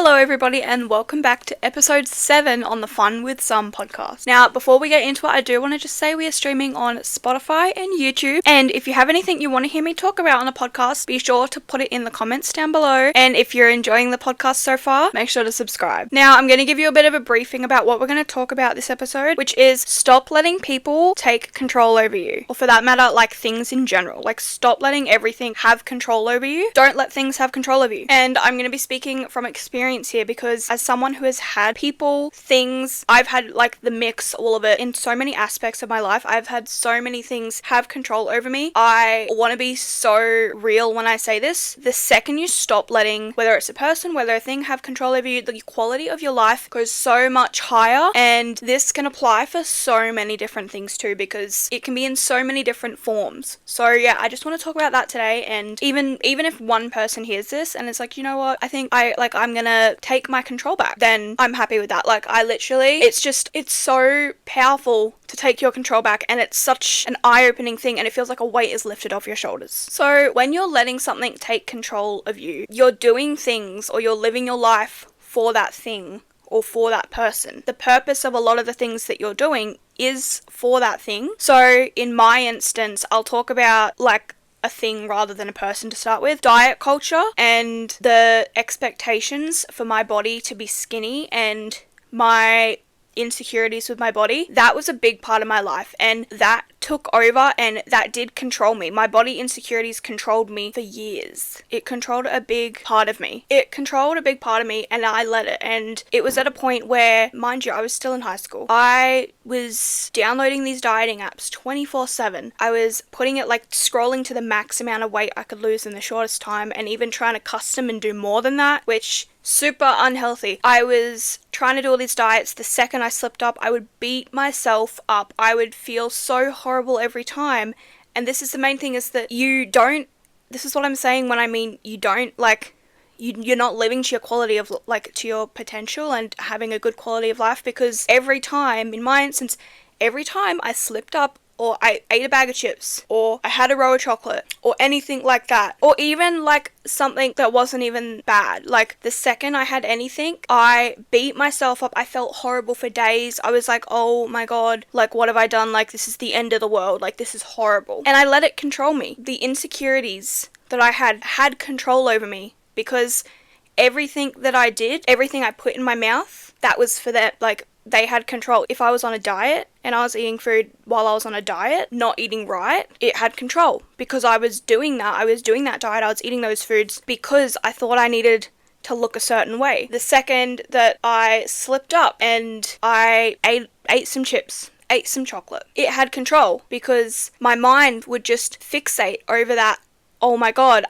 Hello everybody and welcome back to episode 7 on the Fun with Some podcast. Now, before we get into it, I do want to just say we are streaming on Spotify and YouTube, and if you have anything you want to hear me talk about on a podcast, be sure to put it in the comments down below, and if you're enjoying the podcast so far, make sure to subscribe. Now, I'm going to give you a bit of a briefing about what we're going to talk about this episode, which is stop letting people take control over you, or for that matter, like things in general. Like, stop letting everything have control over you. Don't let things have control over you. And I'm going to be speaking from experience here because as someone who has had people, things, I've had like the mix, all of it in so many aspects of my life. I've had so many things have control over me. I want to be so real when I say this. The second you stop letting, whether it's a person, whether a thing, have control over you, the quality of your life goes so much higher. And this can apply for so many different things too, because it can be in so many different forms. So yeah, I just want to talk about that today. And even if one person hears this and it's like, you know what, I think I'm gonna take my control back, then I'm happy with that. Like, I literally, it's so powerful to take your control back, and it's such an eye-opening thing, and it feels like a weight is lifted off your shoulders. So when you're letting something take control of you, you're doing things or you're living your life for that thing or for that person. The purpose of a lot of the things that you're doing is for that thing. So in my instance, I'll talk about like a thing rather than a person to start with. Diet culture and the expectations for my body to be skinny and my insecurities with my body, that was a big part of my life, and that took over and that did control me. My body insecurities controlled me for years. It controlled a big part of me. And I let it, and it was at a point where, mind you, I was still in high school. I was downloading these dieting apps 24/7. I was putting it, like, scrolling to the max amount of weight I could lose in the shortest time, and even trying to custom and do more than that, which super unhealthy. I was trying to do all these diets. The second I slipped up, I would beat myself up. I would feel so horrible every time. And this is the main thing, is that this is what I'm saying when I mean you don't, like, you're not living to your quality of, like, to your potential and having a good quality of life, because every time, in my instance, every time I slipped up, or I ate a bag of chips, or I had a row of chocolate, or anything like that, or even like something that wasn't even bad, like the second I had anything, I beat myself up. I felt horrible for days. I was like, oh my god, like, what have I done? Like, this is the end of the world. Like, this is horrible. And I let it control me. The insecurities that I had control over me, because everything that I did, everything I put in my mouth, that was for that, like, they had control. If I was on a diet and I was eating food while I was on a diet, not eating right, it had control, because I was doing that. I was doing that diet. I was eating those foods because I thought I needed to look a certain way. The second that I slipped up and I ate some chips, ate some chocolate, it had control, because my mind would just fixate over that. Oh my god,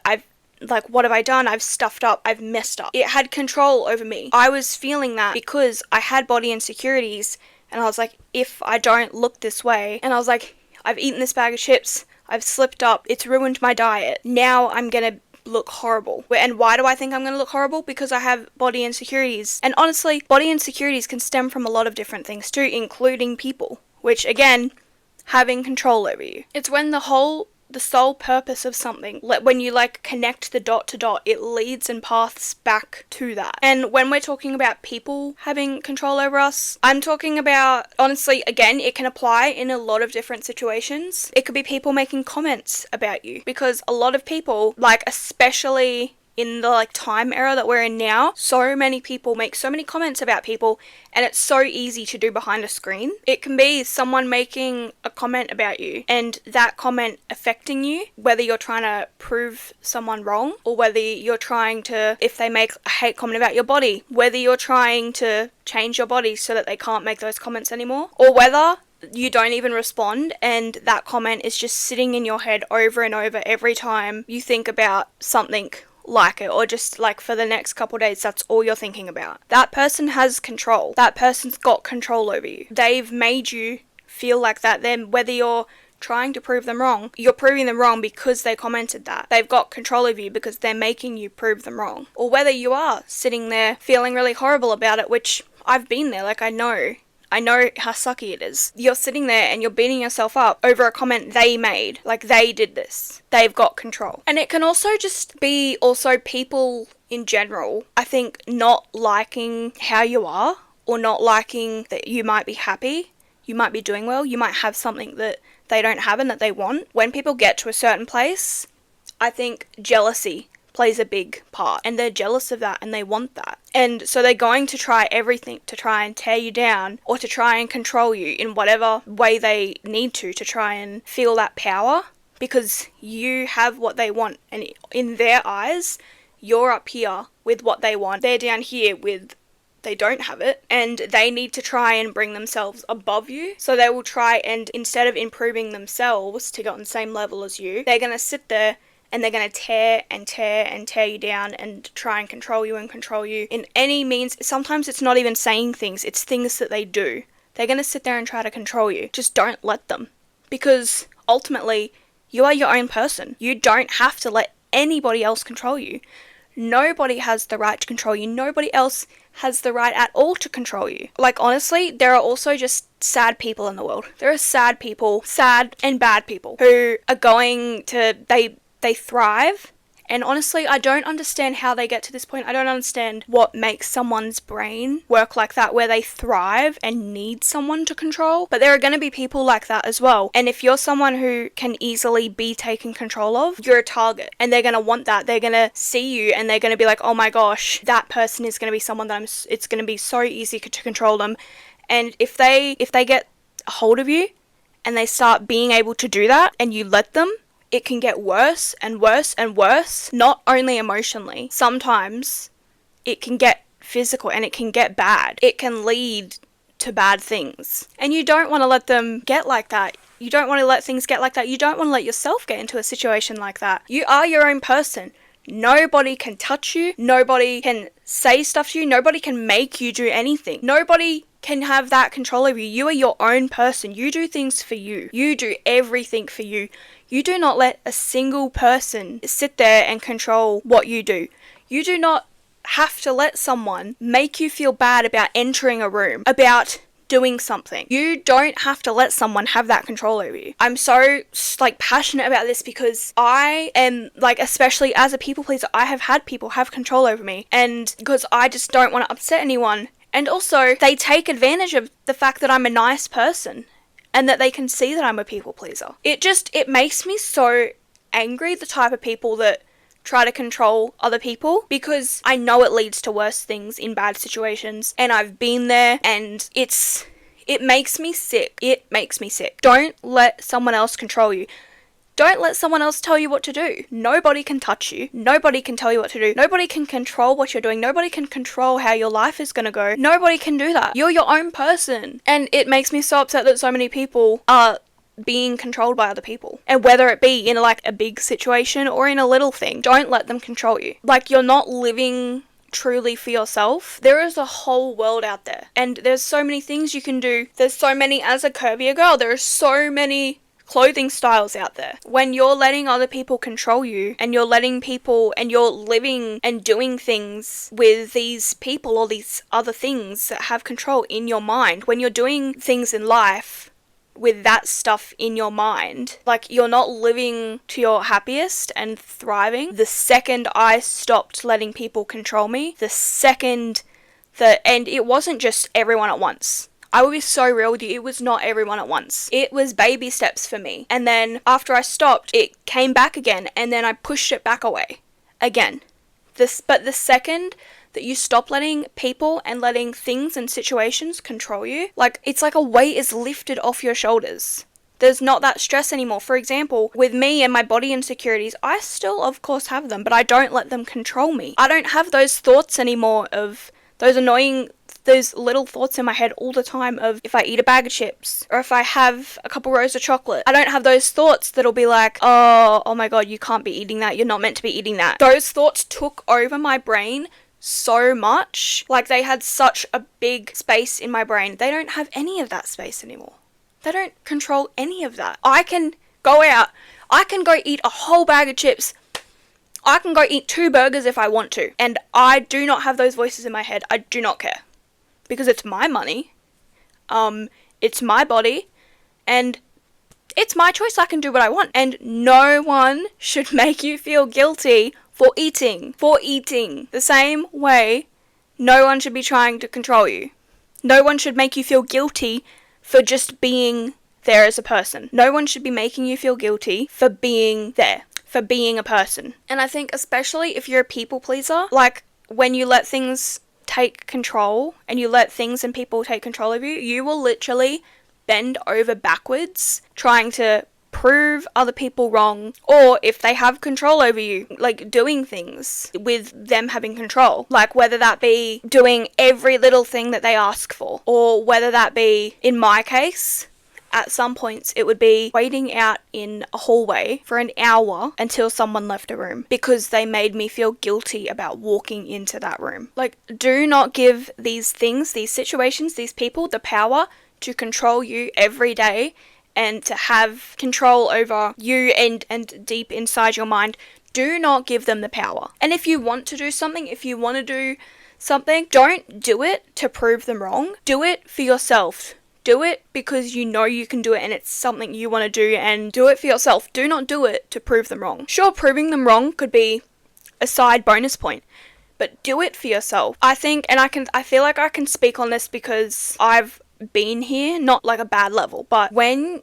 like, what have I done? I've stuffed up. I've messed up. It had control over me. I was feeling that because I had body insecurities, and I was like, if I don't look this way, and I was like, I've eaten this bag of chips, I've slipped up, it's ruined my diet, now I'm gonna look horrible. And why do I think I'm gonna look horrible? Because I have body insecurities. And honestly, body insecurities can stem from a lot of different things too, including people, which, again, having control over you. It's when the sole purpose of something, when you, like, connect the dot to dot, it leads and paths back to that. And when we're talking about people having control over us, I'm talking about, honestly, again, it can apply in a lot of different situations. It could be people making comments about you, because a lot of people, like, especially in the, like, time era that we're in now, so many people make so many comments about people, and it's so easy to do behind a screen. It can be someone making a comment about you, and that comment affecting you, whether you're trying to prove someone wrong, or whether you're trying to, if they make a hate comment about your body, whether you're trying to change your body so that they can't make those comments anymore, or whether you don't even respond and that comment is just sitting in your head over and over every time you think about something like it, or just, like, for the next couple days, that's all you're thinking about. That person has control. That person's got control over you. They've made you feel like that. Then whether you're trying to prove them wrong, you're proving them wrong because they commented that. They've got control over you because they're making you prove them wrong. Or whether you are sitting there feeling really horrible about it, which I've been there, like, I know how sucky it is. You're sitting there and you're beating yourself up over a comment they made. Like, they did this. They've got control. And it can also just be people in general, I think not liking how you are, or not liking that you might be happy, you might be doing well, you might have something that they don't have and that they want. When people get to a certain place, I think jealousy plays a big part, and they're jealous of that and they want that. And so they're going to try everything to try and tear you down, or to try and control you in whatever way they need to try and feel that power, because you have what they want, and in their eyes, you're up here with what they want. They're down here with they don't have it, and they need to try and bring themselves above you. So they will try and, instead of improving themselves to get on the same level as you, they're going to sit there and they're going to tear you down and try and control you in any means. Sometimes it's not even saying things, it's things that they do. They're going to sit there and try to control you. Just don't let them, because ultimately you are your own person. You don't have to let anybody else control you. Nobody has the right to control you. Nobody else has the right at all to control you. Like, honestly, there are also just sad people in the world. There are sad people, sad and bad people, who are going to, they thrive. And honestly, I don't understand how they get to this point. I don't understand what makes someone's brain work like that, where they thrive and need someone to control. But there are going to be people like that as well. And if you're someone who can easily be taken control of, you're a target. And they're going to want that. They're going to see you and they're going to be like, oh my gosh, that person is going to be someone that it's going to be so easy to control them. And if they get a hold of you and they start being able to do that and you let them, it can get worse and worse and worse, not only emotionally. Sometimes it can get physical and it can get bad. It can lead to bad things. And you don't want to let them get like that. You don't want to let things get like that. You don't want to let yourself get into a situation like that. You are your own person. Nobody can touch you. Nobody can say stuff to you. Nobody can make you do anything. Nobody can have that control over you. You are your own person. You do things for you. You do everything for you. You do not let a single person sit there and control what you do. You do not have to let someone make you feel bad about entering a room, about doing something. You don't have to let someone have that control over you. I'm so passionate about this because I am especially as a people pleaser, I have had people have control over me, and because I just don't want to upset anyone. And also they take advantage of the fact that I'm a nice person and that they can see that I'm a people pleaser. It makes me so angry, the type of people that try to control other people, because I know it leads to worse things in bad situations, and I've been there, and it makes me sick. It makes me sick. Don't let someone else control you. Don't let someone else tell you what to do. Nobody can touch you. Nobody can tell you what to do. Nobody can control what you're doing. Nobody can control how your life is going to go. Nobody can do that. You're your own person. And it makes me so upset that so many people are being controlled by other people. And whether it be in a big situation or in a little thing, don't let them control you. You're not living truly for yourself. There is a whole world out there. And there's so many things you can do. There's so many, as a curvier girl, there are so many clothing styles out there. When you're letting other people control you, and you're letting people, and you're living and doing things with these people or these other things that have control in your mind, when you're doing things in life with that stuff in your mind, you're not living to your happiest and thriving. The second I stopped letting people control me, and it wasn't just everyone at once. I will be so real with you, it was not everyone at once. It was baby steps for me. And then after I stopped, it came back again, and then I pushed it back away again. But the second that you stop letting people and letting things and situations control you, it's like a weight is lifted off your shoulders. There's not that stress anymore. For example, with me and my body insecurities, I still of course have them, but I don't let them control me. I don't have those thoughts anymore of those little thoughts in my head all the time of if I eat a bag of chips or if I have a couple rows of chocolate. I don't have those thoughts that'll be like, oh my god, you can't be eating that. You're not meant to be eating that. Those thoughts took over my brain so much. They had such a big space in my brain. They don't have any of that space anymore. They don't control any of that. I can go out. I can go eat a whole bag of chips. I can go eat 2 burgers if I want to. And I do not have those voices in my head. I do not care. Because it's my money, it's my body, and It's my choice. I can do what I want. And no one should make you feel guilty for eating. The same way no one should be trying to control you. No one should make you feel guilty for just being there as a person. No one should be making you feel guilty for being there, for being a person. And I think especially if you're a people pleaser, like when you let things take control and you let things and people take control of you, you will literally bend over backwards trying to prove other people wrong, or if they have control over you, like doing things with them having control, like whether that be doing every little thing that they ask for, or whether that be, in my case, at some points it would be waiting out in a hallway for an hour until someone left a room because they made me feel guilty about walking into that room. Like, do not give these things, these situations, these people the power to control you every day and to have control over you and deep inside your mind. Do not give them the power. And if you want to do something, don't do it to prove them wrong. Do it for yourself. Do it because you know you can do it and it's something you want to do, and do it for yourself. Do not do it to prove them wrong. Sure, proving them wrong could be a side bonus point, but do it for yourself. I think, and I feel like I can speak on this because I've been here, not like a bad level, but when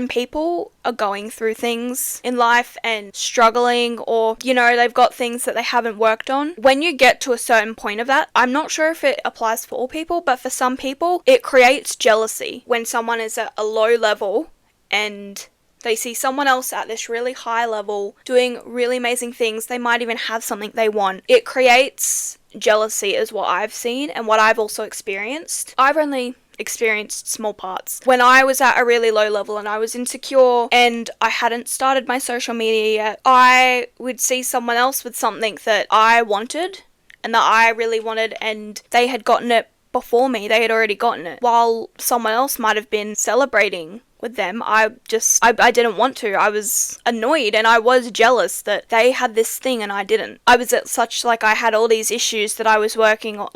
people are going through things in life and struggling, or they've got things that they haven't worked on, when you get to a certain point of that, I'm not sure if it applies for all people, but for some people it creates jealousy when someone is at a low level and they see someone else at this really high level doing really amazing things. They might even have something they want. It creates jealousy is what I've seen and what I've also experienced. I've only experienced small parts. When I was at a really low level and I was insecure and I hadn't started my social media yet, I would see someone else with something that I wanted and that I really wanted, and they had gotten it before me. They had already gotten it. While someone else might have been celebrating with them, I didn't want to. I was annoyed and I was jealous that they had this thing and I didn't. I was at such, I had all these issues that I was working on,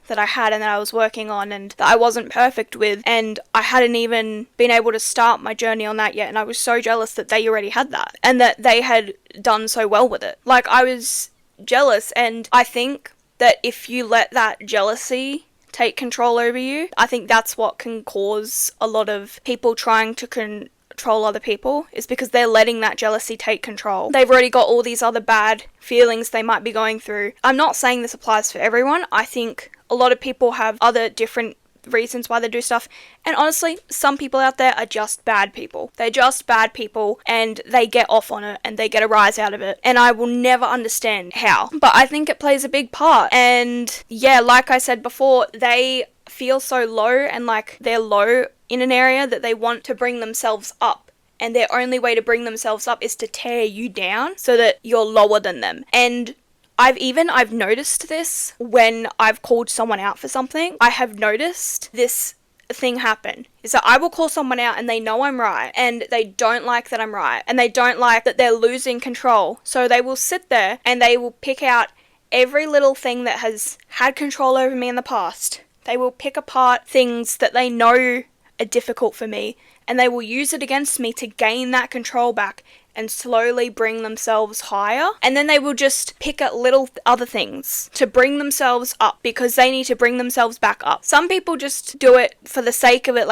that I had and that I was working on and that I wasn't perfect with, and I hadn't even been able to start my journey on that yet, and I was so jealous that they already had that and that they had done so well with it. I was jealous, and I think that if you let that jealousy take control over you, I think that's what can cause a lot of people trying to control other people, is because they're letting that jealousy take control. They've already got all these other bad feelings they might be going through. I'm not saying this applies for everyone. I think a lot of people have other different reasons why they do stuff, and honestly, some people out there are just bad people. They're just bad people and they get off on it and they get a rise out of it, and I will never understand how, but I think it plays a big part. And yeah, like I said before, they feel so low and they're low in an area that they want to bring themselves up, and their only way to bring themselves up is to tear you down so that you're lower than them. And I've noticed this when I've called someone out for something. I have noticed this thing happen, is that I will call someone out and they know I'm right and they don't like that I'm right and they don't like that they're losing control. So they will sit there and they will pick out every little thing that has had control over me in the past. They will pick apart things that they know are difficult for me and they will use it against me to gain that control back and slowly bring themselves higher. And then they will just pick at little other things to bring themselves up because they need to bring themselves back up. Some people just do it for the sake of it.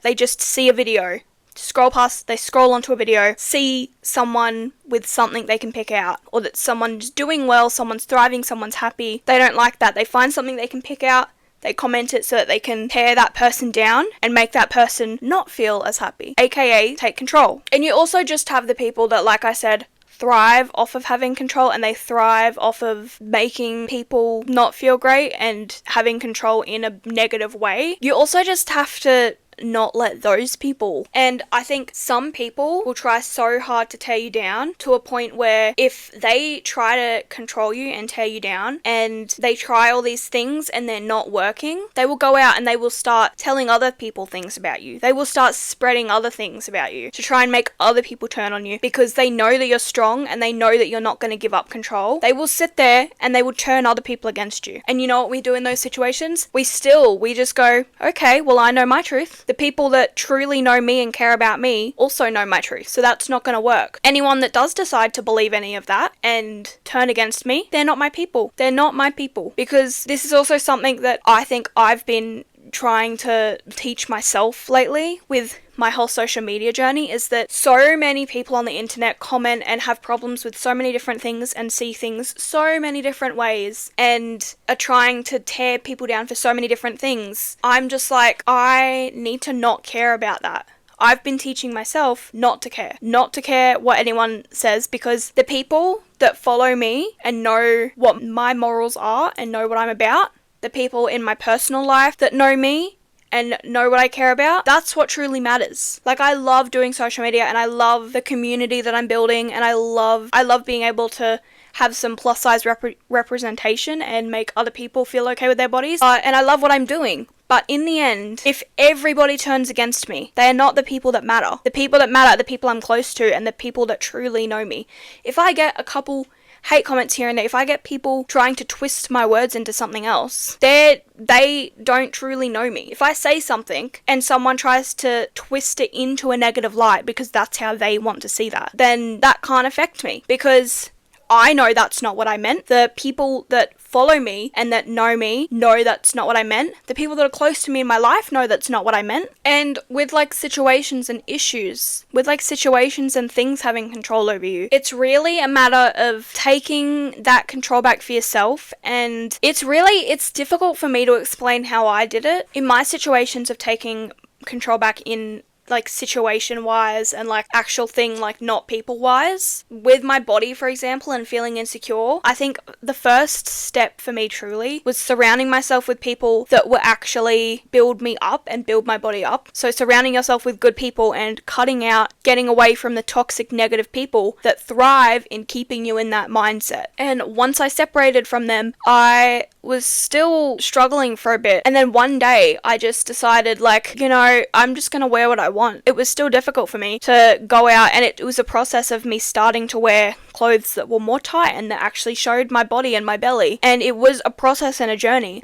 They just see a video, they scroll onto a video, see someone with something they can pick out, or that someone's doing well, someone's thriving, someone's happy. They don't like that. They find something they can pick out, they comment it so that they can tear that person down and make that person not feel as happy, aka take control. And you also just have the people that, like I said, thrive off of having control, and they thrive off of making people not feel great and having control in a negative way. You also just have to not let those people. And I think some people will try so hard to tear you down to a point where if they try to control you and tear you down and they try all these things and they're not working, they will go out and they will start telling other people things about you. They will start spreading other things about you to try and make other people turn on you because they know that you're strong and they know that you're not going to give up control. They will sit there and they will turn other people against you. And you know what we do in those situations? We just go, okay, well, I know my truth. The people that truly know me and care about me also know my truth, so that's not going to work. Anyone that does decide to believe any of that and turn against me, they're not my people. They're not my people. Because this is also something that I think I've been trying to teach myself lately with my whole social media journey, is that so many people on the internet comment and have problems with so many different things and see things so many different ways and are trying to tear people down for so many different things. I'm just like, I need to not care about that. I've been teaching myself not to care what anyone says, because the people that follow me and know what my morals are and know what I'm about, the people in my personal life that know me and know what I care about, that's what truly matters. Like, I love doing social media and I love the community that I'm building, and I love being able to have some plus size representation and make other people feel okay with their bodies, and I love what I'm doing. But in the end, if everybody turns against me, they are not the people that matter. The people that matter are the people I'm close to and the people that truly know me. If I get a couple hate comments here and there, if I get people trying to twist my words into something else, they don't truly know me. If I say something and someone tries to twist it into a negative light because that's how they want to see that, then that can't affect me, because I know that's not what I meant. The people that follow me and that know me know that's not what I meant. The people that are close to me in my life know that's not what I meant. And with like situations and issues, with like situations and things having control over you, it's really a matter of taking that control back for yourself. And it's difficult for me to explain how I did it. In my situations of taking control back in like situation wise and like actual thing, like not people wise, with my body, for example, and feeling insecure, I think the first step for me truly was surrounding myself with people that will actually build me up and build my body up. So surrounding yourself with good people and getting away from the toxic negative people that thrive in keeping you in that mindset. And once I separated from them, I was still struggling for a bit, and then one day I just decided, like, I'm just gonna wear what I want. It was still difficult for me to go out, and it was a process of me starting to wear clothes that were more tight and that actually showed my body and my belly, and it was a process and a journey.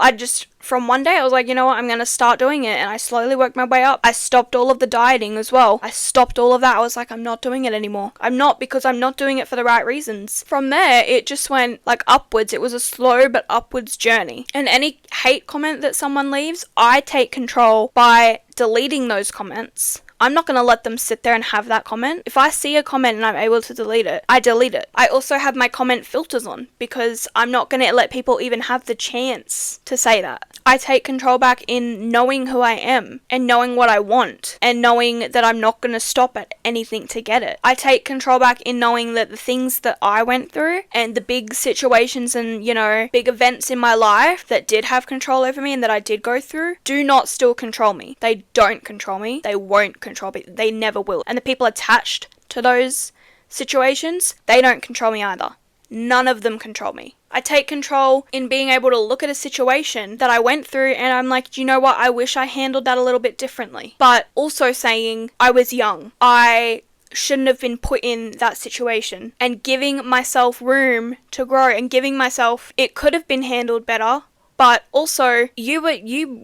From one day I was like, I'm gonna start doing it, and I slowly worked my way up. I stopped all of the dieting as well. I stopped all of that. I was like, I'm not doing it anymore. Because I'm not doing it for the right reasons. From there, it just went like upwards. It was a slow but upwards journey. And any hate comment that someone leaves, I take control by deleting those comments. I'm not going to let them sit there and have that comment. If I see a comment and I'm able to delete it, I delete it. I also have my comment filters on, because I'm not going to let people even have the chance to say that. I take control back in knowing who I am and knowing what I want and knowing that I'm not going to stop at anything to get it. I take control back in knowing that the things that I went through and the big situations and, big events in my life that did have control over me and that I did go through do not still control me. They don't control me. They won't control me. They never will. And the people attached to those situations, they don't control me either. None of them control me. I take control in being able to look at a situation that I went through and I'm like, do you know what? I wish I handled that a little bit differently. But also saying I was young. I shouldn't have been put in that situation, and giving myself room to grow and giving myself, it could have been handled better. But also, you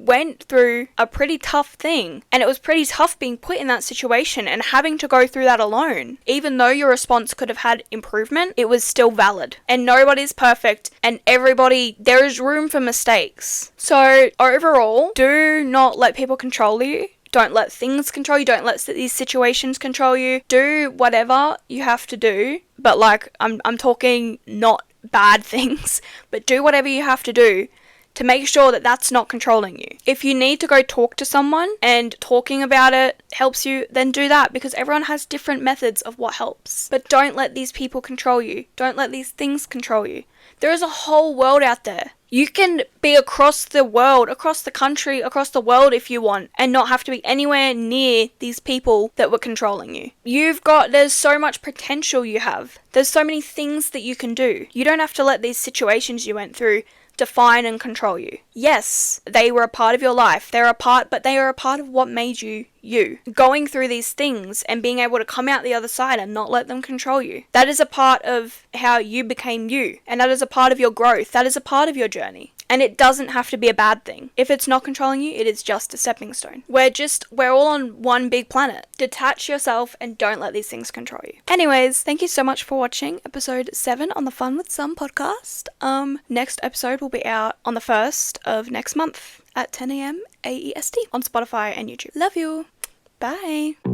went through a pretty tough thing, and it was pretty tough being put in that situation and having to go through that alone. Even though your response could have had improvement, it was still valid. And nobody's perfect, and there is room for mistakes. So overall, do not let people control you. Don't let things control you. Don't let these situations control you. Do whatever you have to do. But I'm talking not bad things, but do whatever you have to do to make sure that that's not controlling you. If you need to go talk to someone and talking about it helps you, then do that, because everyone has different methods of what helps. But don't let these people control you. Don't let these things control you. There is a whole world out there. You can be across the world, across the country, across the world if you want, and not have to be anywhere near these people that were controlling you. There's so much potential you have. There's so many things that you can do. You don't have to let these situations you went through define and control you. Yes, they were a part of your life. But they are a part of what made you you. Going through these things and being able to come out the other side and not let them control you. That is a part of how you became you. And that is a part of your growth. That is a part of your journey. And it doesn't have to be a bad thing. If it's not controlling you, it is just a stepping stone. We're all on one big planet. Detach yourself and don't let these things control you. Anyways, thank you so much for watching episode 7 on the Fun with Some podcast. Next episode will be out on the 1st of next month at 10 a.m. AEST on Spotify and YouTube. Love you. Bye.